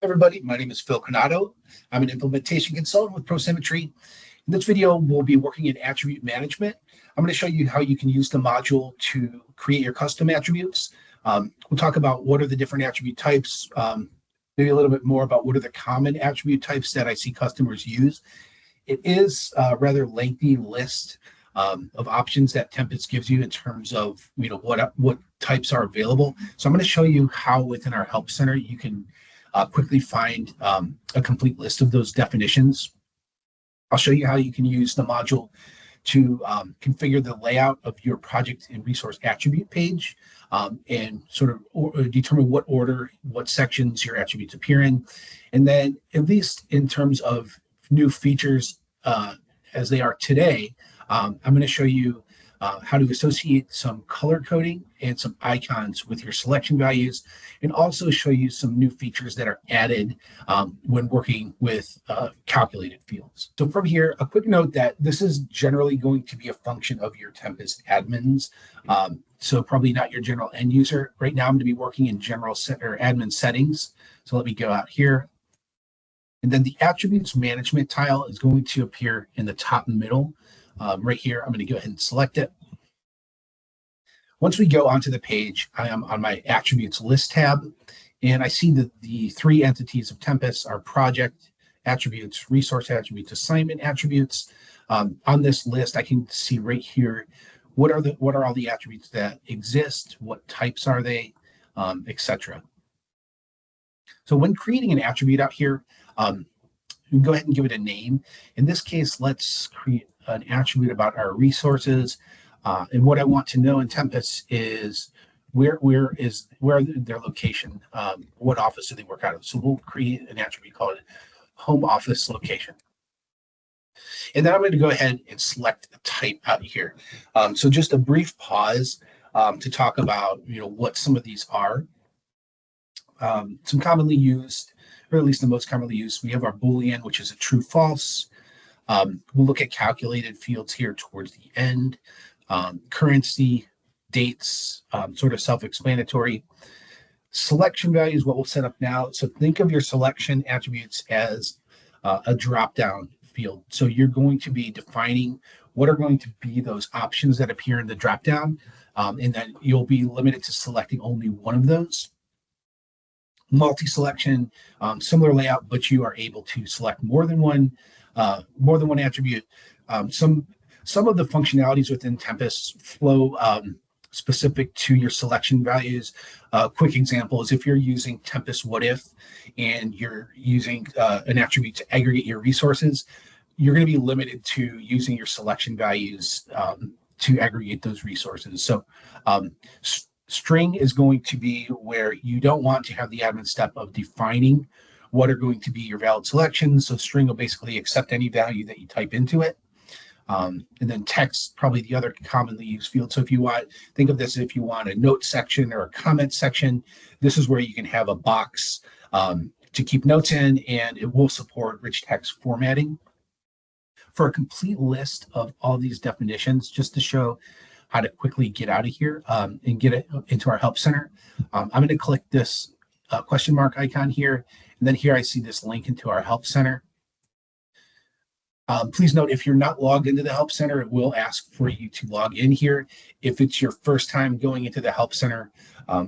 Everybody, my name is Phil Cannato. I'm an implementation consultant with Prosymmetry. In this video, we'll be working in attribute management. I'm going to show you how you can use the module to create your custom attributes. We'll talk about what are the different attribute types, maybe a little bit more about what are the common attribute types that I see customers use. It is a rather lengthy list of options that Tempus gives you in terms of what types are available. So I'm going to show you how within our Help Center you can quickly find a complete list of those definitions. I'll show you how you can use the module to configure the layout of your project and resource attribute page and sort of determine what order, what sections your attributes appear in. And then at least in terms of new features as they are today, I'm going to show you how to associate some color coding and some icons with your selection values, and also show you some new features that are added when working with calculated fields. So from here, a quick note that this is generally going to be a function of your Tempus admins, so probably not your general end user. Right now, I'm going to be working in general or admin settings. So let me go out here. And then the attributes management tile is going to appear in the top middle. Right here, I'm going to go ahead and select it. Once we go onto the page, I am on my attributes list tab, and I see that the three entities of Tempus are project attributes, resource attributes, assignment attributes. On this list, I can see right here what are all the attributes that exist, what types are they, etc. So when creating an attribute out here, you can go ahead and give it a name. In this case, let's create an attribute about our resources. And what I want to know in Tempus is where are their location? What office do they work out of? So we'll create an attribute called home office location. And then I'm going to go ahead and select a type out here. So just a brief pause to talk about what some of these are. Some commonly used, or at least the most commonly used, we have our Boolean, which is a true false. We'll look at calculated fields here towards the end. Currency, dates, sort of self-explanatory. Selection value is what we'll set up now. So think of your selection attributes as a drop-down field. So you're going to be defining what are going to be those options that appear in the drop-down, and then you'll be limited to selecting only one of those. Multi-selection, similar layout, but you are able to select more than one attribute. Some of the functionalities within Tempus flow specific to your selection values. Quick example is if you're using Tempus What If and you're using an attribute to aggregate your resources, you're going to be limited to using your selection values to aggregate those resources. So string is going to be where you don't want to have the admin step of defining what are going to be your valid selections. So string will basically accept any value that you type into it. And then text, probably the other commonly used field. So if you want, think of this if you want a note section or a comment section, this is where you can have a box to keep notes in, and it will support rich text formatting. For a complete list of all these definitions, just to show how to quickly get out of here and get it into our Help Center, I'm going to click this question mark icon here, and then here I see this link into our Help Center. Please note, if you're not logged into the Help Center, it will ask for you to log in here. If it's your first time going into the Help Center,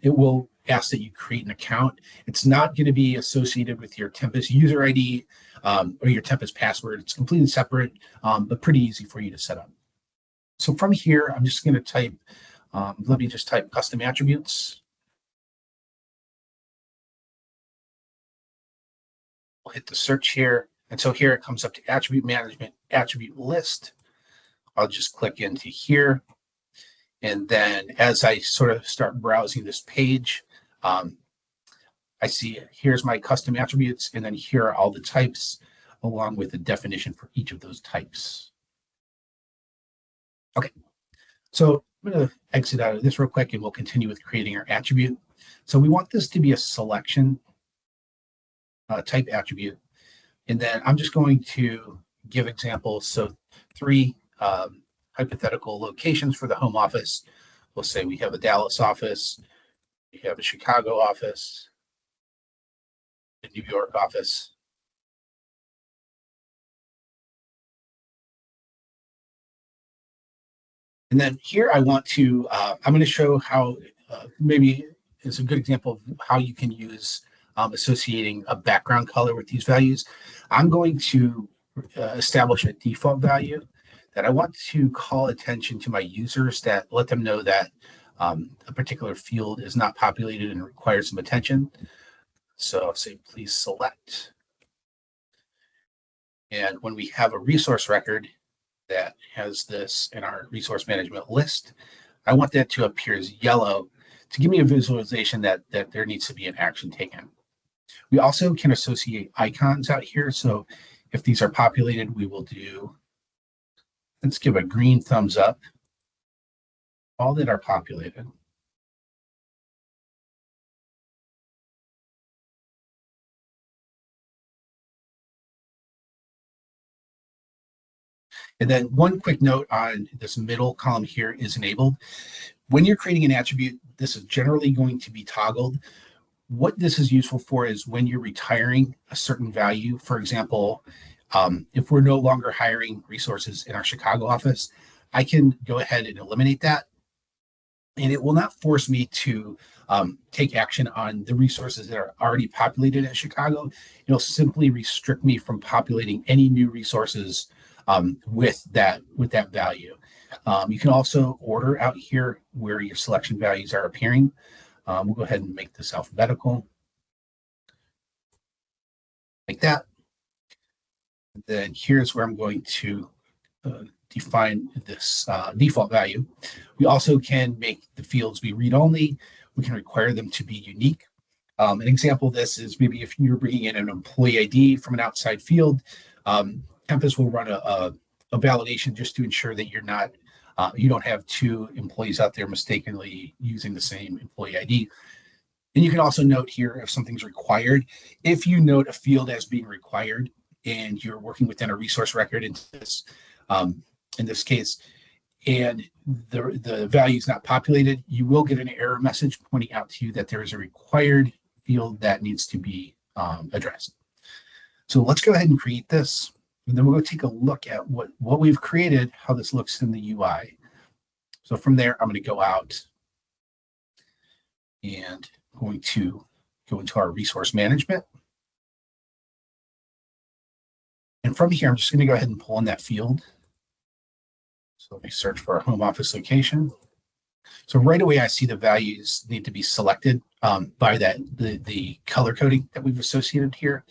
it will ask that you create an account. It's not going to be associated with your Tempus user ID or your Tempus password. It's completely separate, but pretty easy for you to set up. So from here, I'm just going to type, let me just type custom attributes. We'll hit the search here. And so here it comes up to attribute management, attribute list. I'll just click into here. And then as I sort of start browsing this page, I see here's my custom attributes, and then here are all the types along with the definition for each of those types. Okay, so I'm going to exit out of this real quick and we'll continue with creating our attribute. So we want this to be a selection type attribute. And then I'm just going to give examples. So 3 hypothetical locations for the home office. We'll say we have a Dallas office, we have a Chicago office, the New York office. And then here I want to, I'm going to show how maybe it's a good example of how you can use associating a background color with these values. I'm going to establish a default value that I want to call attention to my users, that let them know that a particular field is not populated and requires some attention. So I'll say, please select. And when we have a resource record that has this in our resource management list, I want that to appear as yellow to give me a visualization that there needs to be an action taken. We also can associate icons out here. So if these are populated, we will do, let's give a green thumbs up, all that are populated. And then one quick note on this middle column here is enabled. When you're creating an attribute, this is generally going to be toggled. What this is useful for is when you're retiring a certain value. For example, if we're no longer hiring resources in our Chicago office, I can go ahead and eliminate that. And it will not force me to take action on the resources that are already populated at Chicago. It'll simply restrict me from populating any new resources with that value. You can also order out here where your selection values are appearing. We'll go ahead and make this alphabetical, like that. Then here's where I'm going to define this default value. We also can make the fields be read-only. We can require them to be unique. An example of this is maybe if you're bringing in an employee ID from an outside field, Tempus will run a validation just to ensure that you're not you don't have two employees out there mistakenly using the same employee ID. And you can also note here if something's required. If you note a field as being required and you're working within a resource record in this case, and the value is not populated, you will get an error message pointing out to you that there is a required field that needs to be addressed. So let's go ahead and create this. And then we'll go take a look at what we've created, how this looks in the UI. So from there, I'm going to go out and going to go into our resource management. And from here, I'm just going to go ahead and pull in that field. So let me search for our home office location. So right away, I see the values need to be selected by the color coding that we've associated here.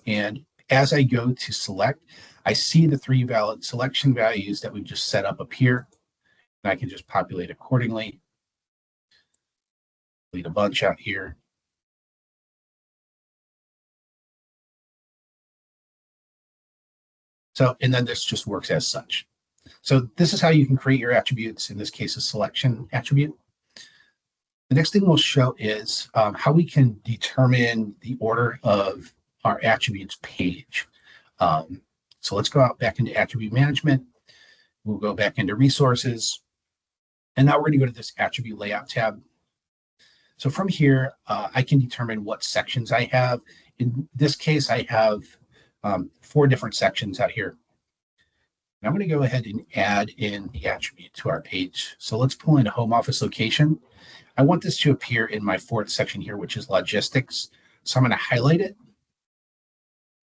And as I go to select, I see the 3 valid selection values that we've just set up here. And I can just populate accordingly. Delete a bunch out here. So, and then this just works as such. So this is how you can create your attributes, in this case, a selection attribute. The next thing we'll show is how we can determine the order of our attributes page. So let's go out back into attribute management. We'll go back into resources. And now we're going to go to this attribute layout tab. So from here, I can determine what sections I have. In this case, I have 4 different sections out here. And I'm going to go ahead and add in the attribute to our page. So let's pull in a home office location. I want this to appear in my 4th section here, which is logistics. So I'm going to highlight it.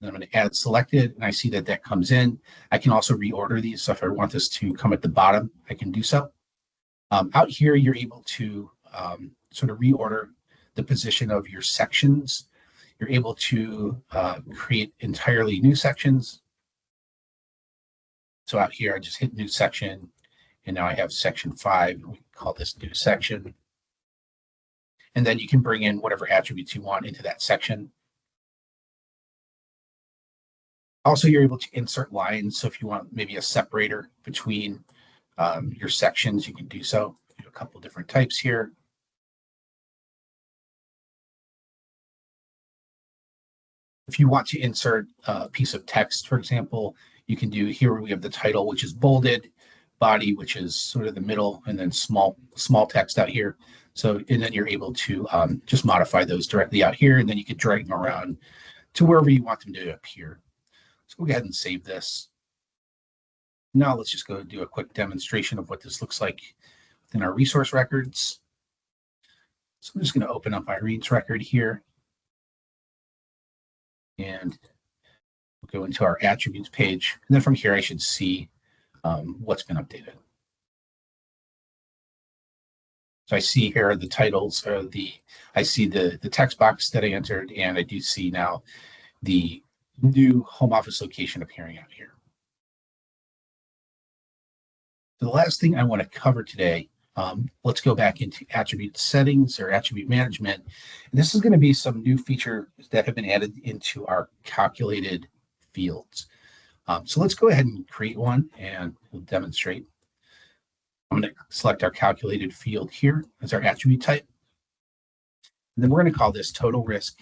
And I'm going to add selected, and I see that comes in. I can also reorder these. So if I want this to come at the bottom, I can do so. Out here, you're able to sort of reorder the position of your sections. You're able to create entirely new sections. So out here, I just hit new section, and now I have section 5. We can call this new section. And then you can bring in whatever attributes you want into that section. Also, you're able to insert lines. So if you want maybe a separator between your sections, you can do so. Do a couple different types here. If you want to insert a piece of text, for example, you can do here we have the title, which is bolded, body, which is sort of the middle, and then small text out here. So, and then you're able to just modify those directly out here, and then you can drag them around to wherever you want them to appear. So we'll go ahead and save this. Now let's just go do a quick demonstration of what this looks like within our resource records. So I'm just going to open up Irene's record here. And we'll go into our attributes page. And then from here, I should see what's been updated. So I see here the titles, I see the text box that I entered, and I do see now the new home office location appearing out here. So the last thing I want to cover today, let's go back into attribute settings or attribute management. And this is going to be some new features that have been added into our calculated fields. So let's go ahead and create one and we'll demonstrate. I'm going to select our calculated field here as our attribute type. And then we're going to call this total risk.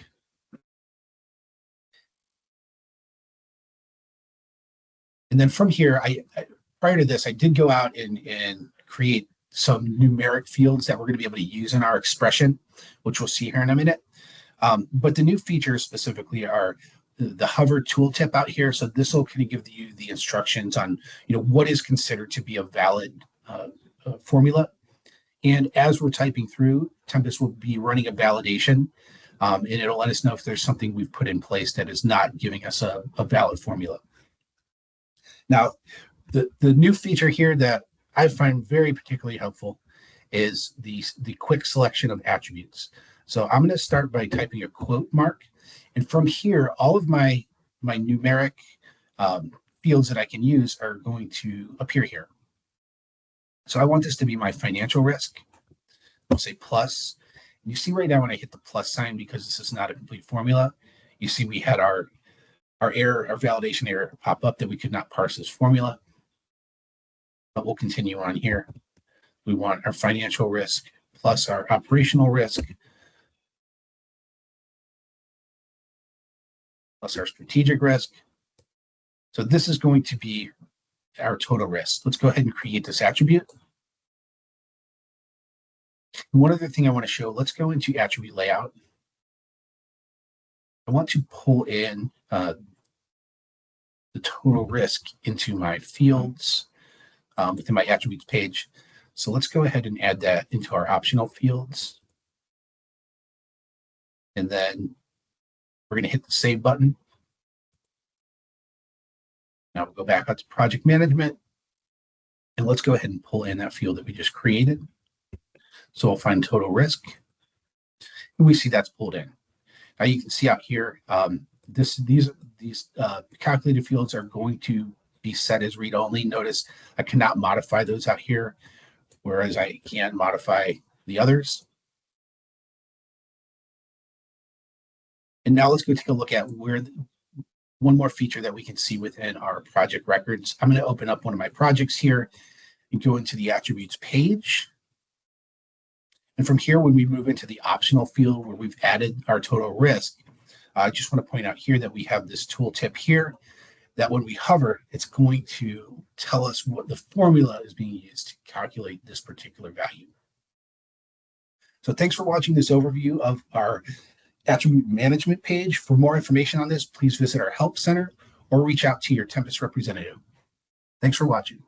And then from here, prior to this, I did go out and create some numeric fields that we're going to be able to use in our expression, which we'll see here in a minute. But the new features specifically are the hover tooltip out here. So this will kind of give you the instructions on, what is considered to be a valid formula. And as we're typing through, Tempus will be running a validation, and it'll let us know if there's something we've put in place that is not giving us a valid formula. Now, the new feature here that I find very particularly helpful is the quick selection of attributes. So I'm going to start by typing a quote mark. And from here, all of my numeric fields that I can use are going to appear here. So I want this to be my financial risk. I'll say plus. And you see right now when I hit the plus sign, because this is not a complete formula, you see we had our error, our validation error pop up that we could not parse this formula. But we'll continue on here. We want our financial risk plus our operational risk plus our strategic risk. So this is going to be our total risk. Let's go ahead and create this attribute. And one other thing I want to show, let's go into attribute layout. I want to pull in the total risk into my fields within my attributes page. So let's go ahead and add that into our optional fields. And then we're going to hit the save button. Now we'll go back up to project management. And let's go ahead and pull in that field that we just created. So we'll find total risk. And we see that's pulled in. Now you can see out here, these calculated fields are going to be set as read-only. Notice I cannot modify those out here, whereas I can modify the others. And now let's go take a look at one more feature that we can see within our project records. I'm going to open up one of my projects here and go into the attributes page. And from here, when we move into the optional field where we've added our total risk, I just want to point out here that we have this tooltip here that when we hover, it's going to tell us what the formula is being used to calculate this particular value. So thanks for watching this overview of our attribute management page. For more information on this, please visit our help center or reach out to your Tempus representative. Thanks for watching.